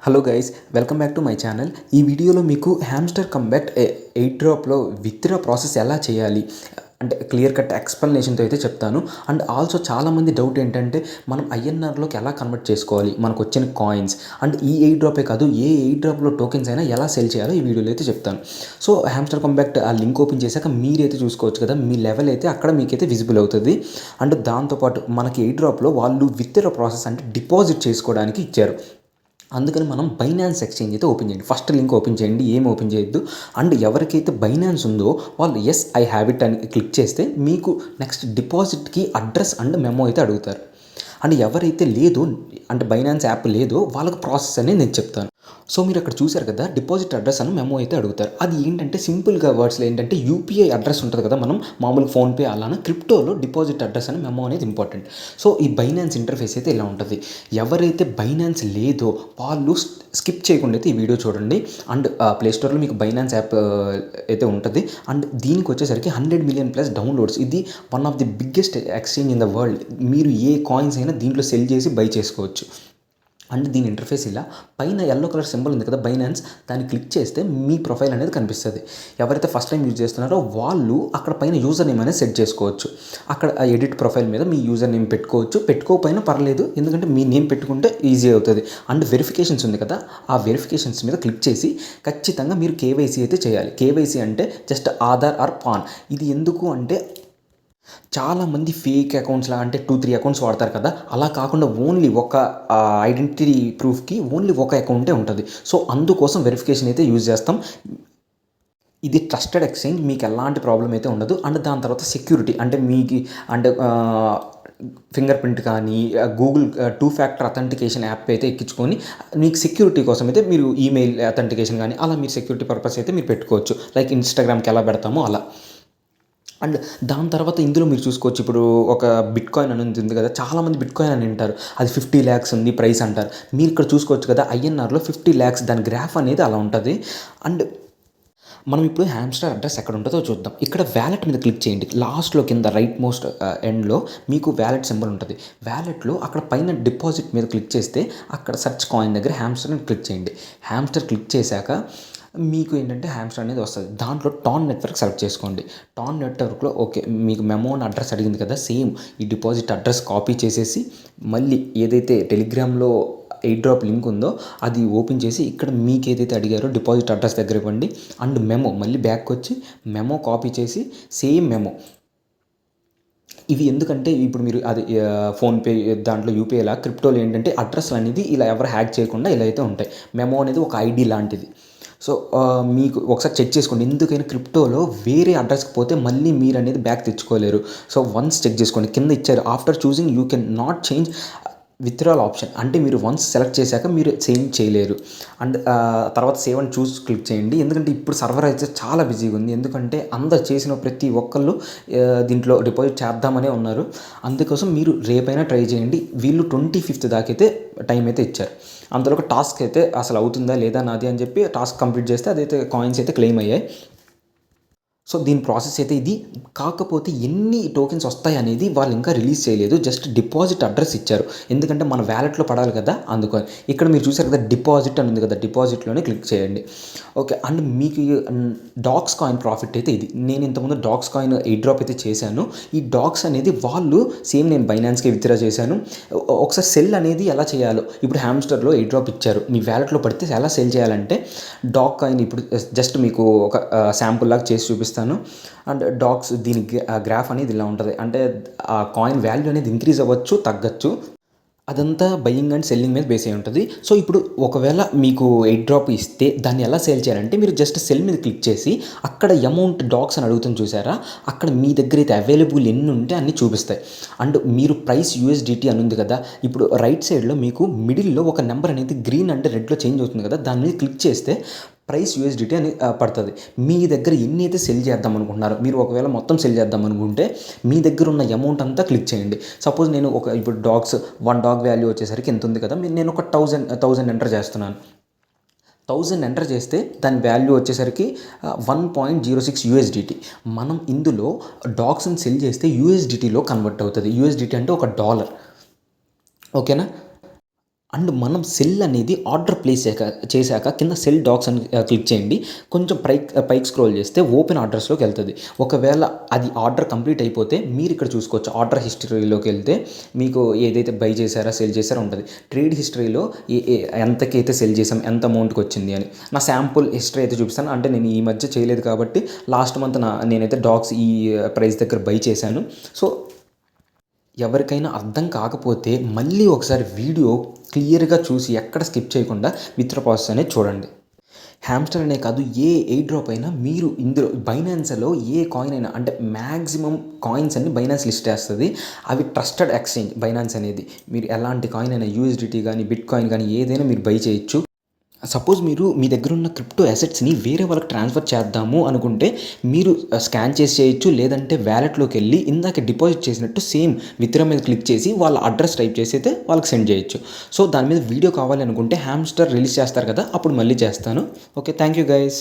Hello guys, welcome back to my channel. ఈ వీడియోలో మీకు హ్యామ్స్టర్ కంబ్యాక్ట్ ఎయిట్ డ్రాప్లో విత్డ్రా ప్రాసెస్ ఎలా చేయాలి అంటే క్లియర్ కట్ ఎక్స్ప్లెనేషన్తో అయితే చెప్తాను. అండ్ ఆల్సో చాలామంది డౌట్ ఏంటంటే మనం ఐఎన్ఆర్లోకి ఎలా కన్వర్ట్ చేసుకోవాలి మనకు వచ్చిన కాయిన్స్. అండ్ ఈ ఎయిట్ డ్రాపే కాదు, ఏ ఎయిట్ డ్రాప్లో టోకెన్స్ అయినా ఎలా సెల్ చేయాలో ఈ వీడియోలో అయితే చెప్తాను. సో హ్యామ్స్టర్ కంబ్యాక్ట్ ఆ లింక్ ఓపెన్ చేశాక మీరైతే చూసుకోవచ్చు కదా, మీ లెవెల్ అయితే అక్కడ మీకైతే విజిబుల్ అవుతుంది. అండ్ దాంతోపాటు మనకి ఎయిట్ డ్రాప్లో వాళ్ళు విత్డ్రా ప్రాసెస్ అంటే డిపాజిట్ చేసుకోవడానికి ఇచ్చారు. అందుకని మనం బైనాన్స్ ఎక్స్చేంజ్ అయితే ఓపెన్ చేయండి. ఫస్ట్ లింక్ ఓపెన్ చేయండి, ఏం ఓపెన్ చేయొద్దు. అండ్ ఎవరికైతే బైనాన్స్ ఉందో వాళ్ళు ఎస్ ఐ హ్యావ్ ఇట్ అని క్లిక్ చేస్తే మీకు నెక్స్ట్ డిపాజిట్కి అడ్రస్ అండ్ మెమో అయితే అడుగుతారు. అండ్ ఎవరైతే లేదో అంటే బైనాన్స్ యాప్ లేదో వాళ్ళకి ప్రాసెస్ అనేది నేను చెప్తాను. సో మీరు అక్కడ చూశారు కదా, డిపాజిట్ అడ్రస్ అని మెమో అయితే అడుగుతారు. అది ఏంటంటే సింపుల్గా వర్డ్స్లో ఏంటంటే యూపీఐ అడ్రస్ ఉంటుంది కదా, మనం మామూలు ఫోన్పే అలానే క్రిప్టోలో డిపాజిట్ అడ్రస్ అని మెమో అనేది ఇంపార్టెంట్. సో ఈ బైనాన్స్ ఇంటర్ఫేస్ అయితే ఇలా ఉంటుంది. ఎవరైతే బైనాన్స్ లేదో వాళ్ళు స్కిప్ చేయకుండా అయితే ఈ వీడియో చూడండి. అండ్ ప్లేస్టోర్లో మీకు బైనాన్స్ యాప్ అయితే ఉంటుంది. అండ్ దీనికి వచ్చేసరికి 100 మిలియన్ ప్లస్ డౌన్లోడ్స్. ఇది one of the biggest exchange in the world. మీరు ఏ కాయిన్స్ అయినా దీంట్లో సెల్ చేసి బై చేసుకోవచ్చు. అండ్ దీని ఇంటర్ఫేస్ ఇలా పైన ఎల్లో కలర్ సింబల్ ఉంది కదా బైనాన్స్, దాన్ని క్లిక్ చేస్తే మీ ప్రొఫైల్ అనేది కనిపిస్తుంది. ఎవరైతే ఫస్ట్ టైం యూజ్ చేస్తున్నారో వాళ్ళు అక్కడ పైన యూజర్ నేమ్ అనేది సెట్ చేసుకోవచ్చు. అక్కడ ఎడిట్ ప్రొఫైల్ మీద మీ యూజర్ నేమ్ పెట్టుకోవచ్చు, పెట్టుకోకపోయినా పర్లేదు, ఎందుకంటే మీ నేమ్ పెట్టుకుంటే ఈజీ అవుతుంది. అండ్ వెరిఫికేషన్స్ ఉంది కదా, ఆ వెరిఫికేషన్స్ మీద క్లిక్ చేసి ఖచ్చితంగా మీరు కేవైసీ అయితే చేయాలి. కేవైసీ అంటే జస్ట్ ఆధార్ ఆర్ పాన్. ఇది ఎందుకు అంటే చాలామంది ఫేక్ అకౌంట్స్లా అంటే 2-3 అకౌంట్స్ వాడతారు కదా, అలా కాకుండా ఓన్లీ ఒక ఐడెంటిటీ ప్రూఫ్కి ఓన్లీ ఒక అకౌంటే ఉంటుంది. సో అందుకోసం వెరిఫికేషన్ అయితే యూజ్ చేస్తాం. ఇది ట్రస్టెడ్ ఎక్స్చేంజ్, మీకు ఎలాంటి ప్రాబ్లం అయితే ఉండదు. అండ్ దాని తర్వాత సెక్యూరిటీ అంటే మీకు అంటే ఫింగర్ ప్రింట్ కానీ గూగుల్ 2 ఫ్యాక్టర్ అథెంటికేషన్ యాప్ అయితే ఎక్కించుకొని మీకు సెక్యూరిటీ కోసం అయితే మీరు ఈమెయిల్ అథెంటికేషన్ కానీ అలా మీరు సెక్యూరిటీ పర్పస్ అయితే మీరు పెట్టుకోవచ్చు. లైక్ ఇన్స్టాగ్రామ్కి ఎలా పెడతామో అలా. అండ్ దాని తర్వాత ఇందులో మీరు చూసుకోవచ్చు, ఇప్పుడు ఒక బిట్ కాయిన్ అనేది ఉంది కదా, చాలామంది బిట్ కాయిన్ అని వింటారు, అది 50 lakhs ఉంది ప్రైస్ అంటారు. మీరు ఇక్కడ చూసుకోవచ్చు కదా, ఐఎన్ఆర్లో 50 lakhs దాని గ్రాఫ్ అనేది అలా ఉంటుంది. అండ్ మనం ఇప్పుడు హ్యామ్స్టర్ అడ్రస్ ఎక్కడ ఉంటుందో చూద్దాం. ఇక్కడ వ్యాలెట్ మీద క్లిక్ చేయండి. లాస్ట్లో కింద రైట్ మోస్ట్ ఎండ్లో మీకు వ్యాలెట్ సింబల్ ఉంటుంది. వ్యాలెట్లో అక్కడ పైన డిపాజిట్ మీద క్లిక్ చేస్తే అక్కడ సెర్చ్ కాయిన్ దగ్గర హ్యామ్స్టర్ అని క్లిక్ చేయండి. హ్యామ్స్టర్ క్లిక్ చేశాక మీకు ఏంటంటే హ్యామ్స్టర్ అనేది వస్తుంది. దాంట్లో టాన్ నెట్వర్క్ సెలెక్ట్ చేసుకోండి. టాన్ నెట్వర్క్లో ఓకే, మీకు మెమో అడ్రస్ అడిగింది కదా, సేమ్ ఈ డిపాజిట్ అడ్రస్ కాపీ చేసేసి మళ్ళీ ఏదైతే టెలిగ్రామ్లో ఎయిట్ డ్రాప్ లింక్ ఉందో అది ఓపెన్ చేసి ఇక్కడ మీకు ఏదైతే అడిగారో డిపాజిట్ అడ్రస్ దగ్గర ఇవ్వండి. అండ్ మెమో మళ్ళీ బ్యాక్ వచ్చి మెమో కాపీ చేసి సేమ్ మెమో. ఇవి ఎందుకంటే ఇప్పుడు మీరు అది ఫోన్పే దాంట్లో యూపీఐలా క్రిప్టోలో ఏంటంటే అడ్రస్లు అనేది ఇలా ఎవరు హ్యాక్ చేయకుండా ఇలా అయితే ఉంటాయి. మెమో అనేది ఒక ఐడి లాంటిది. సో మీకు ఒకసారి చెక్ చేసుకోండి. ఎందుకైనా క్రిప్టోలో వేరే అడ్రస్కి పోతే మళ్ళీ మీరు అనేది బ్యాక్ తెచ్చుకోలేరు. సో వన్స్ చెక్ చేసుకోండి. కింద ఇచ్చారు after choosing you can not change withdrawal option, అంటే మీరు వన్స్ సెలెక్ట్ చేశాక మీరు చేంజ్ చేయలేరు. అండ్ తర్వాత సేవ్ అండ్ చూస్ క్లిక్ చేయండి. ఎందుకంటే ఇప్పుడు సర్వర్ అయితే చాలా బిజీగా ఉంది, ఎందుకంటే అందరు చేసిన ప్రతి ఒక్కళ్ళు దీంట్లో డిపాజిట్ చేద్దామనే ఉన్నారు. అందుకోసం మీరు రేపైనా ట్రై చేయండి. వీళ్ళు 25th దాకా అయితే టైం అయితే ఇచ్చారు. అందులో ఒక టాస్క్ అయితే అసలు అవుతుందా లేదా నాది అని చెప్పి టాస్క్ కంప్లీట్ చేస్తే అదైతే కాయిన్స్ అయితే క్లెయిమ్ అయ్యాయి. సో దీని ప్రాసెస్ అయితే ఇది. కాకపోతే ఎన్ని టోకెన్స్ వస్తాయి అనేది వాళ్ళు ఇంకా రిలీజ్ చేయలేదు, జస్ట్ డిపాజిట్ అడ్రస్ ఇచ్చారు. ఎందుకంటే మన వ్యాలెట్లో పడాలి కదా, అందుకని. ఇక్కడ మీరు చూసారు కదా డిపాజిట్ అని ఉంది కదా, డిపాజిట్లోనే క్లిక్ చేయండి. ఓకే. అండ్ మీకు డాక్స్ కాయిన్ ప్రాఫిట్ అయితే ఇది. నేను ఇంతకుముందు డాక్స్ కాయిన్ ఎయిట్ డ్రాప్ అయితే చేశాను. ఈ డాక్స్ అనేది వాళ్ళు సేమ్ నేను బైనాన్స్కి విత్డ్రా చేశాను. ఒకసారి సెల్ అనేది ఎలా చేయాలో ఇప్పుడు హ్యామ్స్టర్లో ఎయిట్ డ్రాప్ ఇచ్చారు, మీ వ్యాలెట్లో పడితే ఎలా సెల్ చేయాలంటే డాక్ కాయిన్ ఇప్పుడు జస్ట్ మీకు ఒక శాంపుల్ లాగా చేసి చూపిస్తాను. అండ్ డాక్స్ దీని గ్రాఫ్ అనేది ఇలా ఉంటుంది. అంటే ఆ కాయిన్ వాల్యూ అనేది ఇంక్రీజ్ అవ్వచ్చు, తగ్గచ్చు. అదంతా బయింగ్ అండ్ సెల్లింగ్ మీద బేస్ అయి ఉంటుంది. సో ఇప్పుడు ఒకవేళ మీకు ఎయిట్ డ్రాప్ ఇస్తే దాన్ని ఎలా సేల్ చేయాలంటే మీరు జస్ట్ సెల్ మీద క్లిక్ చేసి అక్కడ అమౌంట్ డాక్స్ అని అడుగుతుంది చూసారా, అక్కడ మీ దగ్గర అయితే అవైలబుల్ ఎన్ని ఉంటే అన్ని చూపిస్తాయి. అండ్ మీరు ప్రైస్ యూఎస్డిటీ అని ఉంది కదా, ఇప్పుడు రైట్ సైడ్లో మీకు మిడిల్లో ఒక నెంబర్ అనేది గ్రీన్ అంటే రెడ్లో చేంజ్ అవుతుంది కదా, దాని మీద క్లిక్ చేస్తే ప్రైస్ యూఎస్డిటీ అని పడుతుంది. మీ దగ్గర ఎన్ని అయితే సెల్ చేద్దాం అనుకుంటున్నారో, మీరు ఒకవేళ మొత్తం సెల్ చేద్దాం అనుకుంటే మీ దగ్గర ఉన్న అమౌంట్ అంతా క్లిక్ చేయండి. సపోజ్ నేను ఇప్పుడు డాగ్స్ 1 డాగ్ వాల్యూ వచ్చేసరికి ఎంత ఉంది కదా, నేను ఒక 1000 ఎంటర్ చేస్తున్నాను. 1000 ఎంటర్ చేస్తే దాని వాల్యూ వచ్చేసరికి 1.06 యూఎస్డిటీ. మనం ఇందులో డాగ్స్ని సెల్ చేస్తే యూఎస్డిటీలో కన్వర్ట్ అవుతుంది. యూఎస్డిటీ అంటే $1. ఓకేనా. అండ్ మనం సెల్ అనేది ఆర్డర్ ప్లేస్ చేశాక కింద సెల్ డాక్స్ అని క్లిక్ చేయండి. కొంచెం పైకి స్క్రోల్ చేస్తే ఓపెన్ ఆర్డర్స్లోకి వెళ్తుంది. ఒకవేళ అది ఆర్డర్ కంప్లీట్ అయిపోతే మీరు ఇక్కడ చూసుకోవచ్చు. ఆర్డర్ హిస్టరీలోకి వెళ్తే మీకు ఏదైతే బై చేశారా సెల్ చేశారో ఉంటుంది. ట్రేడ్ హిస్టరీలో ఎంతకి అయితే సెల్ చేసాం, ఎంత అమౌంట్కి వచ్చింది అని నా శాంపుల్ హిస్టరీ అయితే చూపిస్తాను. అంటే నేను ఈ మధ్య చేయలేదు కాబట్టి లాస్ట్ మంత్ నేనైతే డాగ్స్ ఈ ప్రైస్ దగ్గర బై చేశాను. సో ఎవరికైనా అర్థం కాకపోతే మళ్ళీ ఒకసారి వీడియో క్లియర్గా చూసి ఎక్కడ స్కిప్ చేయకుండా విత్డ్రా ప్రాసెస్ అనేది చూడండి. హ్యామ్స్టర్ అనే కాదు, ఏ ఎయిర్ డ్రాప్ అయినా మీరు ఇందులో బైనాన్స్లో ఏ కాయిన్ అయినా, అంటే మ్యాక్సిమం కాయిన్స్ అన్ని బైనాన్స్ లిస్ట్ చేస్తుంది. అవి ట్రస్టెడ్ ఎక్స్చేంజ్ బైనాన్స్ అనేది. మీరు ఎలాంటి కాయిన్ అయినా యూఎస్డిటీ కానీ బిట్ కాయిన్ కానీ ఏదైనా మీరు బై చేయొచ్చు. సపోజ్ మీరు మీ దగ్గర ఉన్న క్రిప్టో అసెట్స్ని వేరే వాళ్ళకి ట్రాన్స్ఫర్ చేద్దాము అనుకుంటే మీరు స్కాన్ చేసి చేయొచ్చు. లేదంటే వ్యాలెట్లోకి వెళ్ళి ఇందాక డిపాజిట్ చేసినట్టు సేమ్ విత్డ్రా మీద క్లిక్ చేసి వాళ్ళ అడ్రస్ టైప్ చేసి అయితే వాళ్ళకి సెండ్ చేయొచ్చు. సో దాని మీద వీడియో కావాలి అనుకుంటే హ్యామ్స్టర్ రిలీజ్ చేస్తారు కదా, అప్పుడు మళ్ళీ చేస్తాను. Okay, thank you guys.